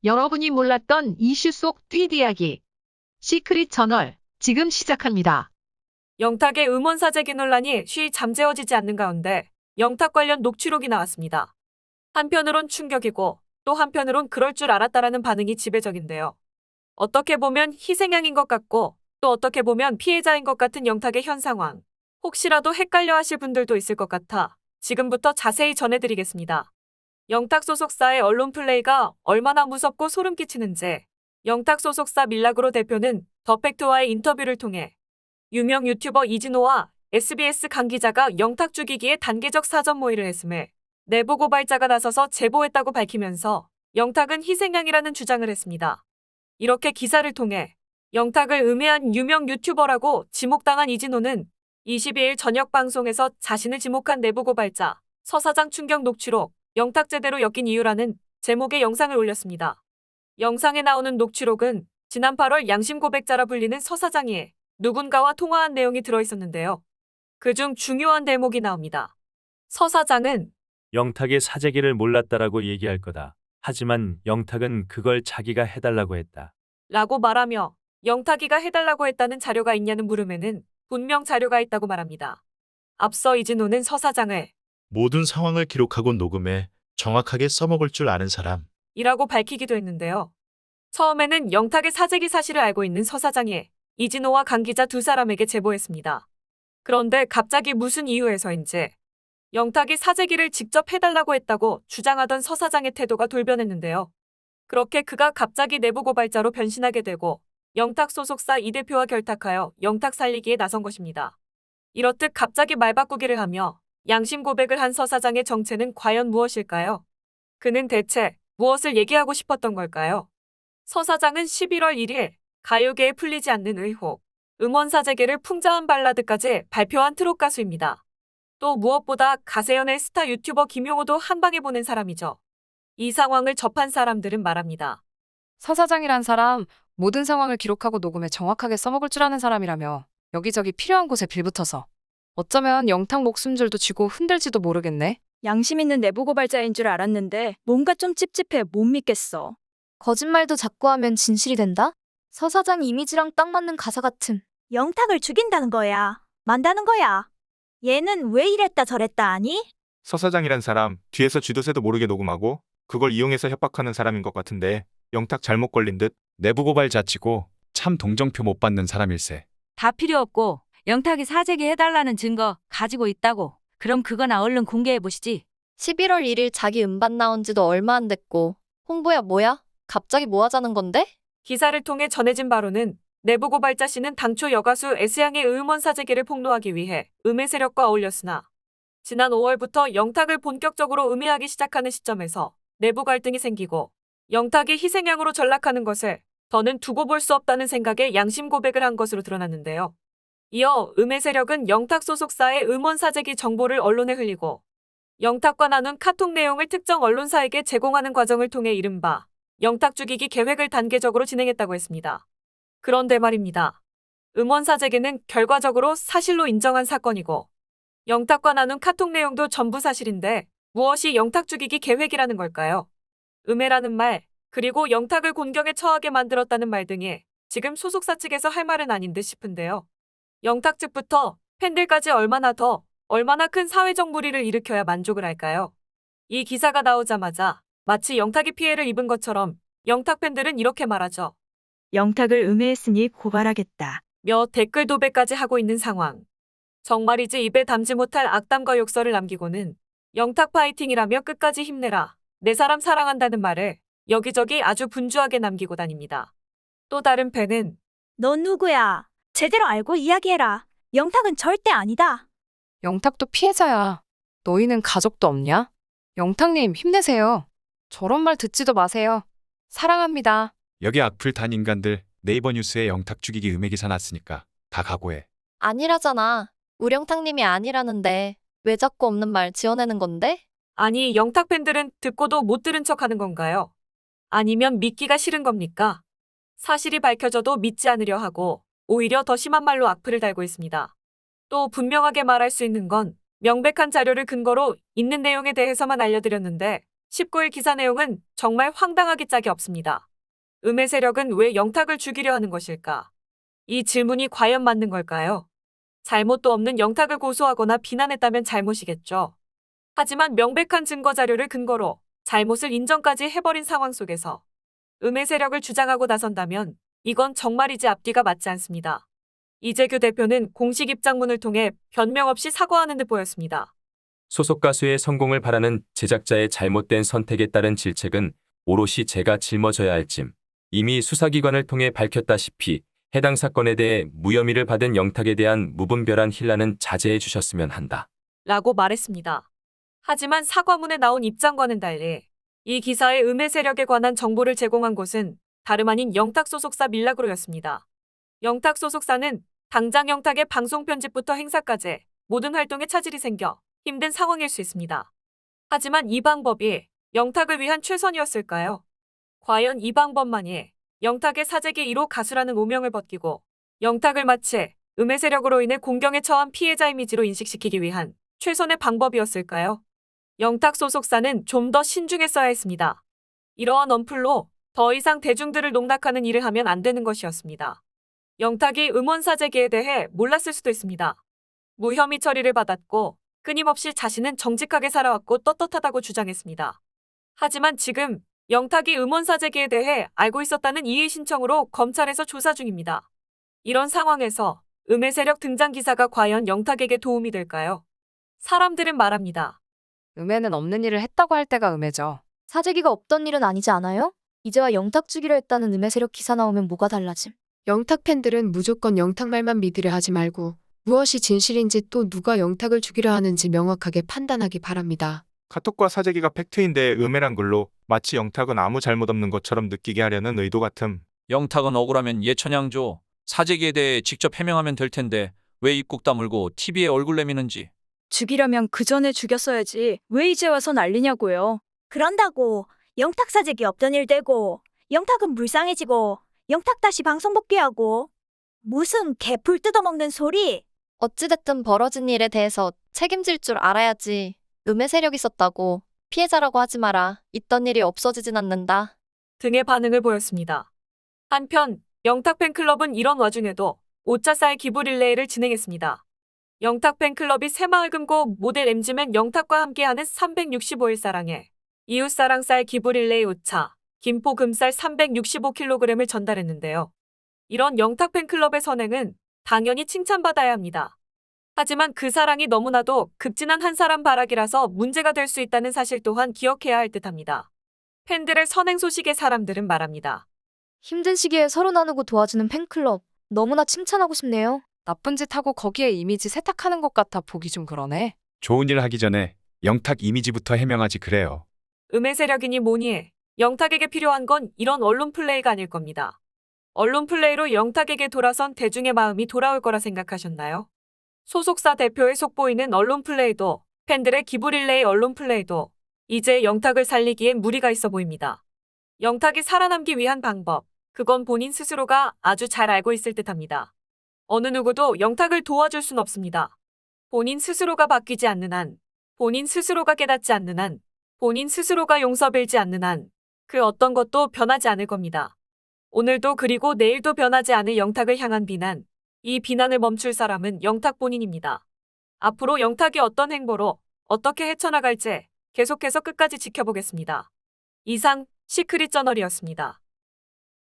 여러분이 몰랐던 이슈 속 뒷이야기. 시크릿 저널, 지금 시작합니다. 영탁의 음원 사재기 논란이 쉬 잠재워지지 않는 가운데 영탁 관련 녹취록이 나왔습니다. 한편으론 충격이고 또 한편으론 그럴 줄 알았다라는 반응이 지배적인데요. 어떻게 보면 희생양인 것 같고 또 어떻게 보면 피해자인 것 같은 영탁의 현 상황. 혹시라도 헷갈려 하실 분들도 있을 것 같아 지금부터 자세히 전해드리겠습니다. 영탁 소속사의 언론 플레이가 얼마나 무섭고 소름 끼치는지 영탁 소속사 밀라그로 대표는 더팩트와의 인터뷰를 통해 유명 유튜버 이진호와 SBS 강 기자가 영탁 죽이기에 단계적 사전 모의를 했음을 내부 고발자가 나서서 제보했다고 밝히면서 영탁은 희생양이라는 주장을 했습니다. 이렇게 기사를 통해 영탁을 음해한 유명 유튜버라고 지목당한 이진호는 22일 저녁 방송에서 자신을 지목한 내부 고발자 서 사장 충격 녹취록 영탁 제대로 엮인 이유라는 제목의 영상을 올렸습니다. 영상에 나오는 녹취록은 지난 8월 양심 고백자라 불리는 서 사장이 누군가와 통화한 내용이 들어있었는데요. 그중 중요한 대목이 나옵니다. 서 사장은 영탁의 사재기를 몰랐다라고 얘기할 거다. 하지만 영탁은 그걸 자기가 해달라고 했다. 라고 말하며 영탁이가 해달라고 했다는 자료가 있냐는 물음에는 분명 자료가 있다고 말합니다. 앞서 이진호는 서 사장을 모든 상황을 기록하고 녹음해 정확하게 써먹을 줄 아는 사람. 이라고 밝히기도 했는데요. 처음에는 영탁의 사재기 사실을 알고 있는 서 사장이 이진호와 강 기자 두 사람에게 제보했습니다. 그런데 갑자기 무슨 이유에서인지 영탁이 사재기를 직접 해달라고 했다고 주장하던 서 사장의 태도가 돌변했는데요. 그렇게 그가 갑자기 내부 고발자로 변신하게 되고 영탁 소속사 이 대표와 결탁하여 영탁 살리기에 나선 것입니다. 이렇듯 갑자기 말 바꾸기를 하며 양심 고백을 한 서 사장의 정체는 과연 무엇일까요? 그는 대체 무엇을 얘기하고 싶었던 걸까요? 서 사장은 11월 1일 가요계에 풀리지 않는 의혹, 음원 사재기를 풍자한 발라드까지 발표한 트롯 가수입니다. 또 무엇보다 가세연의 스타 유튜버 김용호도 한방에 보낸 사람이죠. 이 상황을 접한 사람들은 말합니다. 서 사장이란 사람 모든 상황을 기록하고 녹음해 정확하게 써먹을 줄 아는 사람이라며 여기저기 필요한 곳에 빌붙어서 어쩌면 영탁 목숨줄도 쥐고 흔들지도 모르겠네. 양심 있는 내부 고발자인 줄 알았는데 뭔가 좀 찝찝해 못 믿겠어. 거짓말도 자꾸 하면 진실이 된다? 서 사장 이미지랑 딱 맞는 가사 같음. 영탁을 죽인다는 거야. 만다는 거야. 얘는 왜 이랬다 저랬다 하니? 서 사장이란 사람 뒤에서 쥐도새도 모르게 녹음하고 그걸 이용해서 협박하는 사람인 것 같은데 영탁 잘못 걸린 듯. 내부 고발자 치고 참 동정표 못 받는 사람일세. 다 필요 없고 영탁이 사재기 해달라는 증거 가지고 있다고. 그럼 그거나 얼른 공개해보시지. 11월 1일 자기 음반 나온 지도 얼마 안 됐고 홍보야 뭐야? 갑자기 뭐 하자는 건데? 기사를 통해 전해진 바로는 내부 고발자 씨는 당초 여가수 S양의 음원 사재기를 폭로하기 위해 음해 세력과 어울렸으나 지난 5월부터 영탁을 본격적으로 음해하기 시작하는 시점에서 내부 갈등이 생기고 영탁이 희생양으로 전락하는 것을 더는 두고 볼 수 없다는 생각에 양심 고백을 한 것으로 드러났는데요. 이어 음해 세력은 영탁 소속사의 음원 사재기 정보를 언론에 흘리고 영탁과 나눈 카톡 내용을 특정 언론사에게 제공하는 과정을 통해 이른바 영탁 죽이기 계획을 단계적으로 진행했다고 했습니다. 그런데 말입니다. 음원 사재기는 결과적으로 사실로 인정한 사건이고 영탁과 나눈 카톡 내용도 전부 사실인데 무엇이 영탁 죽이기 계획이라는 걸까요? 음해라는 말, 그리고 영탁을 곤경에 처하게 만들었다는 말 등이 지금 소속사 측에서 할 말은 아닌 듯 싶은데요. 영탁 측부터 팬들까지 얼마나 큰 사회적 무리를 일으켜야 만족을 할까요? 이 기사가 나오자마자 마치 영탁이 피해를 입은 것처럼 영탁 팬들은 이렇게 말하죠. 영탁을 음해했으니 고발하겠다. 며 댓글 도배까지 하고 있는 상황. 정말이지 입에 담지 못할 악담과 욕설을 남기고는 영탁 파이팅이라며 끝까지 힘내라. 내 사람 사랑한다는 말을 여기저기 아주 분주하게 남기고 다닙니다. 또 다른 팬은 넌 누구야? 제대로 알고 이야기해라. 영탁은 절대 아니다. 영탁도 피해자야. 너희는 가족도 없냐? 영탁님 힘내세요. 저런 말 듣지도 마세요. 사랑합니다. 여기 악플 단 인간들 네이버 뉴스에 영탁 죽이기 음해 기사 났으니까 다 각오해. 아니라잖아. 우령탁님이 아니라는데 왜 자꾸 없는 말 지어내는 건데? 아니 영탁 팬들은 듣고도 못 들은 척하는 건가요? 아니면 믿기가 싫은 겁니까? 사실이 밝혀져도 믿지 않으려 하고 오히려 더 심한 말로 악플을 달고 있습니다. 또 분명하게 말할 수 있는 건 명백한 자료를 근거로 있는 내용에 대해서만 알려드렸는데 19일 기사 내용은 정말 황당하기 짝이 없습니다. 음의 세력은 왜 영탁을 죽이려 하는 것일까? 이 질문이 과연 맞는 걸까요? 잘못도 없는 영탁을 고소하거나 비난했다면 잘못이겠죠. 하지만 명백한 증거 자료를 근거로 잘못을 인정까지 해버린 상황 속에서 음의 세력을 주장하고 나선다면 이건 정말이지 앞뒤가 맞지 않습니다. 이재규 대표는 공식 입장문을 통해 변명 없이 사과하는 듯 보였습니다. 소속 가수의 성공을 바라는 제작자의 잘못된 선택에 따른 질책은 오롯이 제가 짊어져야 할 짐. 이미 수사기관을 통해 밝혔다시피 해당 사건에 대해 무혐의를 받은 영탁에 대한 무분별한 힐난은 자제해 주셨으면 한다. 라고 말했습니다. 하지만 사과문에 나온 입장과는 달리 이 기사의 음의 세력에 관한 정보를 제공한 곳은 다름 아닌 영탁 소속사 밀라그로였습니다. 영탁 소속사는 당장 영탁의 방송 편집부터 행사까지 모든 활동에 차질이 생겨 힘든 상황일 수 있습니다. 하지만 이 방법이 영탁을 위한 최선이었을까요? 과연 이 방법만이 영탁의 사재기 1호 가수라는 오명을 벗기고 영탁을 마치 음의 세력으로 인해 공경에 처한 피해자 이미지로 인식시키기 위한 최선의 방법이었을까요? 영탁 소속사는 좀 더 신중했어야 했습니다. 이러한 언플로 더 이상 대중들을 농락하는 일을 하면 안 되는 것이었습니다. 영탁이 음원 사재기에 대해 몰랐을 수도 있습니다. 무혐의 처리를 받았고 끊임없이 자신은 정직하게 살아왔고 떳떳하다고 주장했습니다. 하지만 지금 영탁이 음원 사재기에 대해 알고 있었다는 이의 신청으로 검찰에서 조사 중입니다. 이런 상황에서 음의 세력 등장 기사가 과연 영탁에게 도움이 될까요? 사람들은 말합니다. 음에는 없는 일을 했다고 할 때가 음해죠. 사재기가 없던 일은 아니지 않아요? 이제와 영탁 죽이려 했다는 음의 세력 기사 나오면 뭐가 달라짐? 영탁 팬들은 무조건 영탁 말만 믿으려 하지 말고 무엇이 진실인지 또 누가 영탁을 죽이려 하는지 명확하게 판단하기 바랍니다. 카톡과 사재기가 팩트인데 음해란 글로 마치 영탁은 아무 잘못 없는 것처럼 느끼게 하려는 의도 같음. 영탁은 억울하면 예천양조 사재기에 대해 직접 해명하면 될 텐데 왜 입국 다물고 TV에 얼굴 내미는지. 죽이려면 그 전에 죽였어야지. 왜 이제 와서 난리냐고요. 그런다고 영탁 사재기 없던 일 되고 영탁은 불쌍해지고 영탁 다시 방송 복귀하고 무슨 개풀 뜯어먹는 소리. 어찌됐든 벌어진 일에 대해서 책임질 줄 알아야지. 음의 세력이 있었다고 피해자라고 하지 마라. 있던 일이 없어지진 않는다. 등의 반응을 보였습니다. 한편 영탁 팬클럽은 이런 와중에도 오차사의 기부 릴레이를 진행했습니다. 영탁 팬클럽이 새마을금고 모델 MG맨 영탁과 함께하는 365일 사랑에 이웃사랑 쌀 기부 릴레이 오차, 김포 금쌀 365kg을 전달했는데요. 이런 영탁 팬클럽의 선행은 당연히 칭찬받아야 합니다. 하지만 그 사랑이 너무나도 급진한 한 사람 바라기라서 문제가 될 수 있다는 사실 또한 기억해야 할 듯합니다. 팬들의 선행 소식에 사람들은 말합니다. 힘든 시기에 서로 나누고 도와주는 팬클럽. 너무나 칭찬하고 싶네요. 나쁜 짓 하고 거기에 이미지 세탁하는 것 같아 보기 좀 그러네. 좋은 일 하기 전에 영탁 이미지부터 해명하지 그래요. 음의 세력이니 뭐니 영탁에게 필요한 건 이런 언론 플레이가 아닐 겁니다. 언론 플레이로 영탁에게 돌아선 대중의 마음이 돌아올 거라 생각하셨나요? 소속사 대표의 속보이는 언론 플레이도 팬들의 기부 릴레이 언론 플레이도 이제 영탁을 살리기엔 무리가 있어 보입니다. 영탁이 살아남기 위한 방법, 그건 본인 스스로가 아주 잘 알고 있을 듯합니다. 어느 누구도 영탁을 도와줄 순 없습니다. 본인 스스로가 바뀌지 않는 한, 본인 스스로가 깨닫지 않는 한, 본인 스스로가 용서빌지 않는 한, 그 어떤 것도 변하지 않을 겁니다. 오늘도 그리고 내일도 변하지 않을 영탁을 향한 비난, 이 비난을 멈출 사람은 영탁 본인입니다. 앞으로 영탁이 어떤 행보로 어떻게 헤쳐나갈지 계속해서 끝까지 지켜보겠습니다. 이상 시크릿 저널이었습니다.